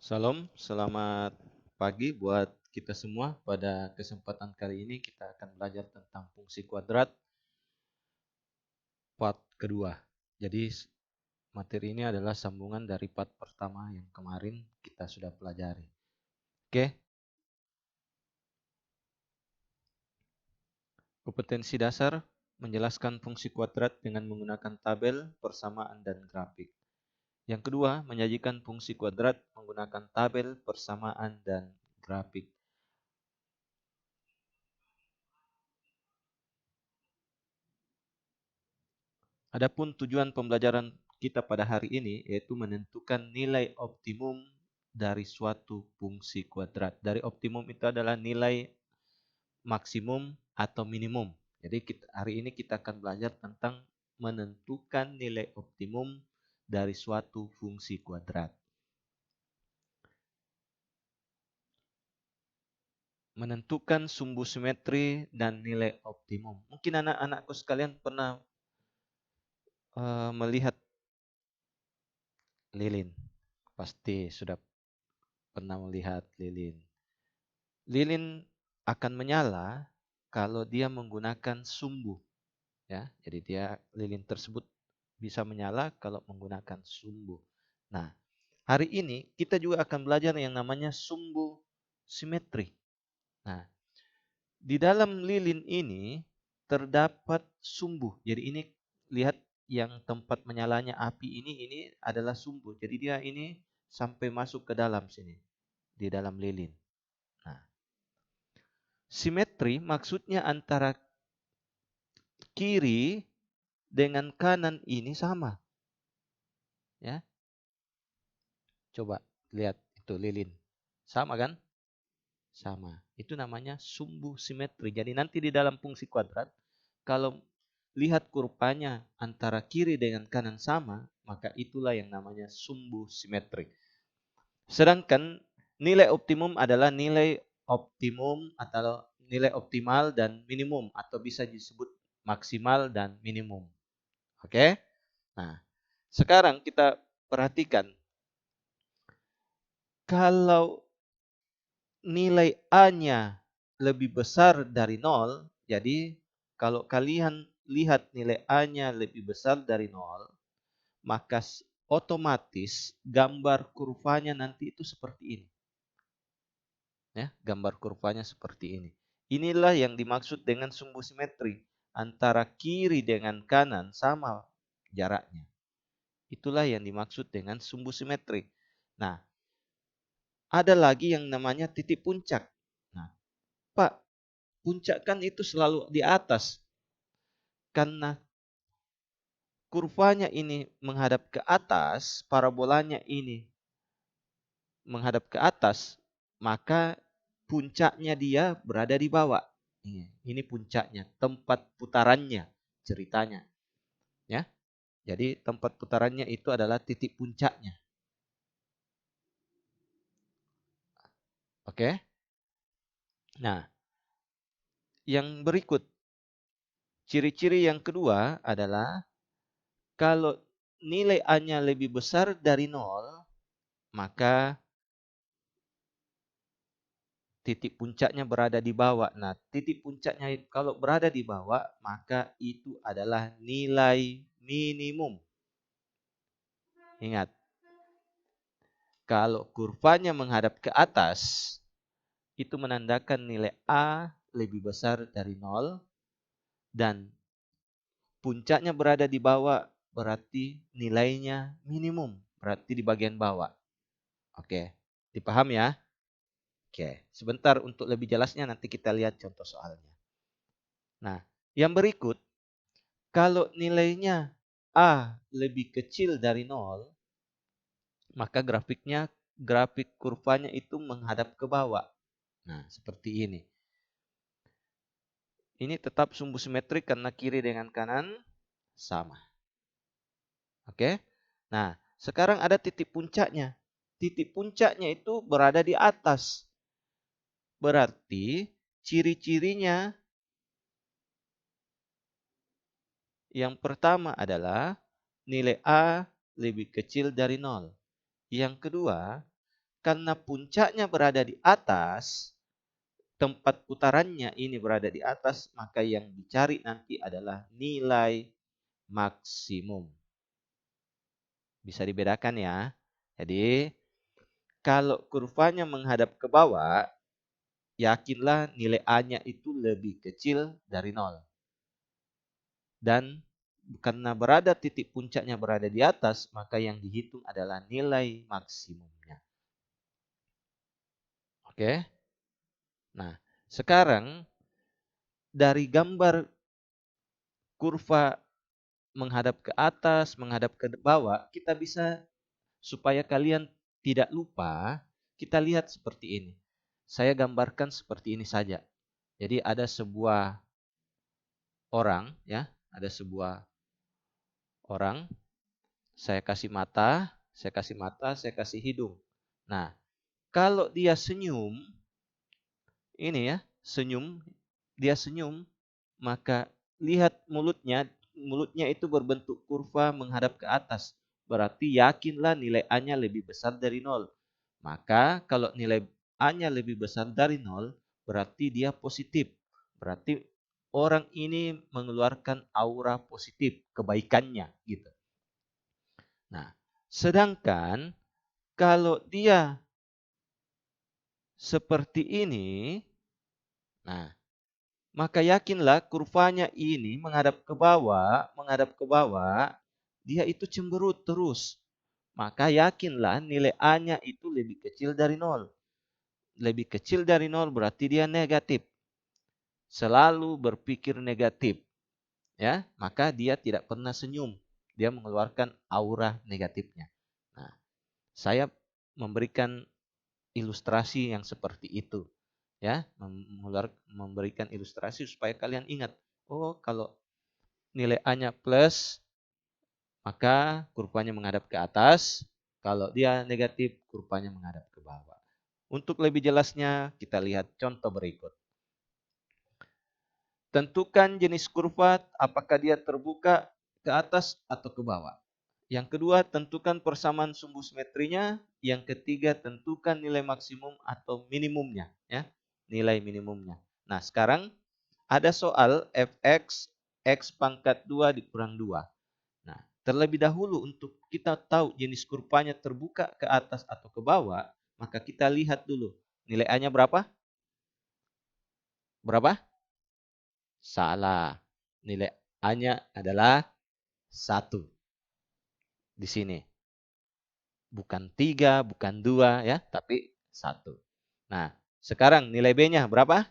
Salam, selamat pagi buat kita semua. Pada kesempatan kali ini kita akan belajar tentang fungsi kuadrat part kedua. Jadi materi ini adalah sambungan dari part pertama yang kemarin kita sudah pelajari. Oke, kompetensi dasar menjelaskan fungsi kuadrat dengan menggunakan tabel, persamaan, dan grafik. Yang kedua, menyajikan fungsi kuadrat menggunakan tabel, persamaan, dan grafik. Adapun tujuan pembelajaran kita pada hari ini yaitu menentukan nilai optimum dari suatu fungsi kuadrat. Dari optimum itu adalah nilai maksimum atau minimum. Jadi hari ini kita akan belajar tentang menentukan nilai optimum dari suatu fungsi kuadrat. Menentukan sumbu simetri dan nilai optimum. Mungkin anak-anakku sekalian pernah melihat lilin. Pasti sudah pernah melihat lilin. Lilin akan menyala kalau dia menggunakan sumbu, ya. Jadi lilin tersebut bisa menyala kalau menggunakan sumbu. Nah, hari ini kita juga akan belajar yang namanya sumbu simetri. Nah, di dalam lilin ini terdapat sumbu. Jadi ini lihat yang tempat menyalanya api ini adalah sumbu. Jadi dia ini sampai masuk ke dalam sini di dalam lilin. Nah, simetri maksudnya antara kiri dengan kanan ini sama. Ya, coba lihat itu lilin. Sama kan? Sama. Itu namanya sumbu simetri. Jadi nanti di dalam fungsi kuadrat, kalau lihat kurvanya antara kiri dengan kanan sama, maka itulah yang namanya sumbu simetri. Sedangkan nilai optimum adalah nilai optimum atau nilai optimal dan minimum atau bisa disebut maksimal dan minimum. Oke? Nah, sekarang kita perhatikan kalau nilai A-nya lebih besar dari 0, jadi kalau kalian lihat nilai A-nya lebih besar dari 0, maka otomatis gambar kurvanya nanti itu seperti ini. Ya, gambar kurvanya seperti ini. Inilah yang dimaksud dengan sumbu simetri. Antara kiri dengan kanan sama jaraknya. Itulah yang dimaksud dengan sumbu simetri. Nah, ada lagi yang namanya titik puncak. Nah, Pak, puncak kan itu selalu di atas. Karena kurvanya ini menghadap ke atas, parabolanya ini menghadap ke atas, maka puncaknya dia berada di bawah. Ini puncaknya, tempat putarannya, ceritanya. Ya, jadi tempat putarannya itu adalah titik puncaknya. Oke. Nah, yang berikut, ciri-ciri yang kedua adalah kalau nilai A-nya lebih besar dari 0, maka titik puncaknya berada di bawah. Nah, titik puncaknya kalau berada di bawah, maka itu adalah nilai minimum. Ingat, kalau kurvanya menghadap ke atas, itu menandakan nilai A lebih besar dari 0, dan puncaknya berada di bawah, berarti nilainya minimum, berarti di bagian bawah. Oke, dipaham ya? Oke, sebentar untuk lebih jelasnya nanti kita lihat contoh soalnya. Nah, yang berikut, kalau nilainya A lebih kecil dari 0, maka grafik kurvanya itu menghadap ke bawah. Nah, seperti ini. Ini tetap sumbu simetrik karena kiri dengan kanan sama. Oke? Nah, sekarang ada titik puncaknya. Titik puncaknya itu berada di atas. Berarti ciri-cirinya yang pertama adalah nilai A lebih kecil dari 0. Yang kedua, karena puncaknya berada di atas, tempat putarannya ini berada di atas, maka yang dicari nanti adalah nilai maksimum. Bisa dibedakan ya. Jadi, kalau kurvanya menghadap ke bawah, yakinlah nilai A-nya itu lebih kecil dari 0. Dan karena titik puncaknya berada di atas, maka yang dihitung adalah nilai maksimumnya. Oke. Nah, sekarang dari gambar kurva menghadap ke atas, menghadap ke bawah, kita bisa, supaya kalian tidak lupa, kita lihat seperti ini. Saya gambarkan seperti ini saja. Jadi ada sebuah orang, ya, ada sebuah orang. Saya kasih mata, saya kasih hidung. Nah, kalau dia senyum, ini ya, dia senyum, maka lihat mulutnya itu berbentuk kurva menghadap ke atas. Berarti yakinlah nilai A-nya lebih besar dari 0. Maka kalau nilai A-nya lebih besar dari 0, berarti dia positif. Berarti orang ini mengeluarkan aura positif, kebaikannya gitu. Nah, sedangkan kalau dia seperti ini, nah, maka yakinlah kurvanya ini menghadap ke bawah, dia itu cemberut terus. Maka yakinlah nilai A-nya itu lebih kecil dari 0. Lebih kecil dari 0 berarti dia negatif. Selalu berpikir negatif. Ya, maka dia tidak pernah senyum. Dia mengeluarkan aura negatifnya. Nah, saya memberikan ilustrasi yang seperti itu. Ya, memberikan ilustrasi supaya kalian ingat. Oh, kalau nilai A-nya plus, maka kurvanya menghadap ke atas. Kalau dia negatif, kurvanya menghadap ke bawah. Untuk lebih jelasnya, kita lihat contoh berikut. Tentukan jenis kurva, apakah dia terbuka ke atas atau ke bawah. Yang kedua, tentukan persamaan sumbu simetrinya. Yang ketiga, tentukan nilai maksimum atau minimumnya. Ya, nilai minimumnya. Nah, sekarang ada soal fx, x pangkat 2 dikurang 2. Nah, terlebih dahulu untuk kita tahu jenis kurvanya terbuka ke atas atau ke bawah, maka kita lihat dulu. Nilai A-nya berapa? Berapa? Salah. Nilai A-nya adalah 1. Di sini. Bukan 3, bukan 2 ya, tapi 1. Nah, sekarang nilai B-nya berapa?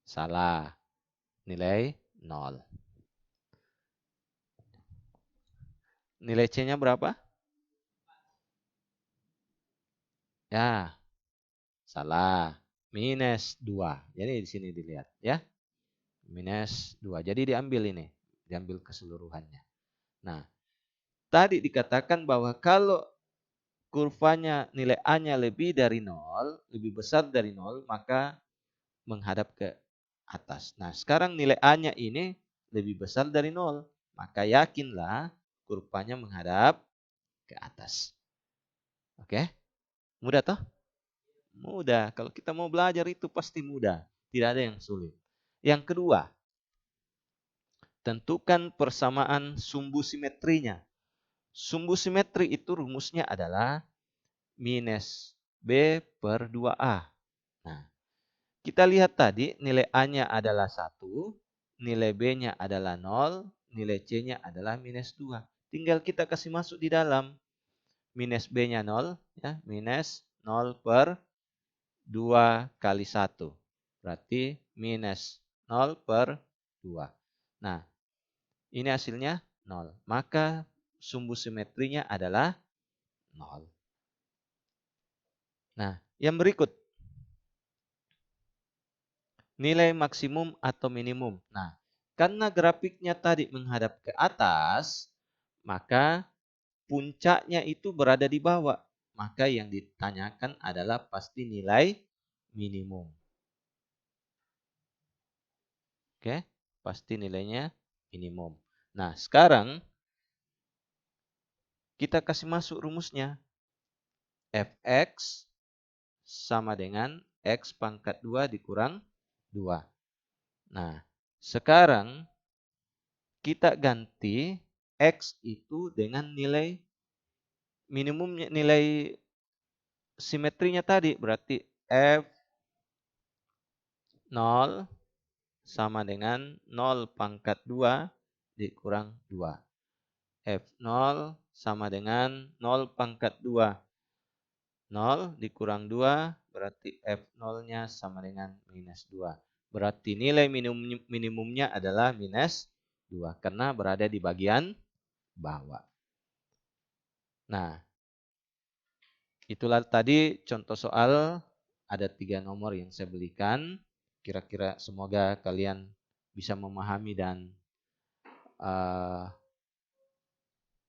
Salah. Nilai 0. Nilai C-nya berapa? Ya, salah. Minus 2. Jadi di sini dilihat ya. Minus 2. Jadi diambil ini. Diambil keseluruhannya. Nah, tadi dikatakan bahwa kalau kurvanya nilai A-nya lebih dari 0, lebih besar dari 0, maka menghadap ke atas. Nah, sekarang nilai A-nya ini lebih besar dari 0. Maka yakinlah kurvanya menghadap ke atas. Oke? Mudah toh? Mudah. Kalau kita mau belajar itu pasti mudah. Tidak ada yang sulit. Yang kedua, tentukan persamaan sumbu simetrinya. Sumbu simetri itu rumusnya adalah minus B per 2A. Nah, kita lihat tadi nilai A-nya adalah 1, nilai B-nya adalah 0, nilai C-nya adalah minus 2. Tinggal kita kasih masuk di dalam. Minus B-nya 0, ya, minus 0 per 2 kali 1. Berarti minus 0 per 2. Nah, ini hasilnya 0. Maka sumbu simetrinya adalah 0. Nah, yang berikut. Nilai maksimum atau minimum. Nah, karena grafiknya tadi menghadap ke atas, maka puncaknya itu berada di bawah. Maka yang ditanyakan adalah pasti nilai minimum. Oke, pasti nilainya minimum. Nah, sekarang Kita kasih masuk rumusnya. Fx sama dengan X pangkat 2 dikurang 2. Nah, sekarang kita ganti X itu dengan nilai minimumnya, nilai simetrinya tadi. Berarti F0 sama dengan 0 pangkat 2 dikurang 2. F0 sama dengan 0 pangkat 2. 0 dikurang 2 berarti F0-nya sama dengan minus 2. Berarti nilai minimumnya adalah minus 2 karena berada di bagian bawah. Nah, itulah tadi contoh soal, ada 3 nomor yang saya berikan. Kira-kira semoga kalian bisa memahami dan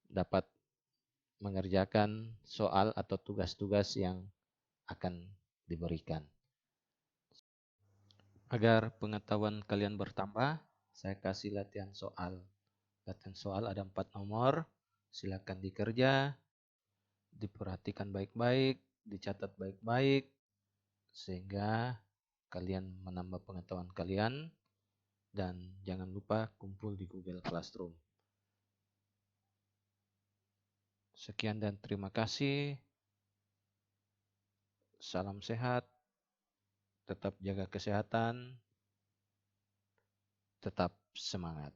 dapat mengerjakan soal atau tugas-tugas yang akan diberikan. Agar pengetahuan kalian bertambah, saya kasih latihan soal. Latihan soal ada 4 nomor, silakan dikerja, diperhatikan baik-baik, dicatat baik-baik, sehingga kalian menambah pengetahuan kalian, dan jangan lupa kumpul di Google Classroom. Sekian dan terima kasih. Salam sehat, tetap jaga kesehatan, tetap semangat.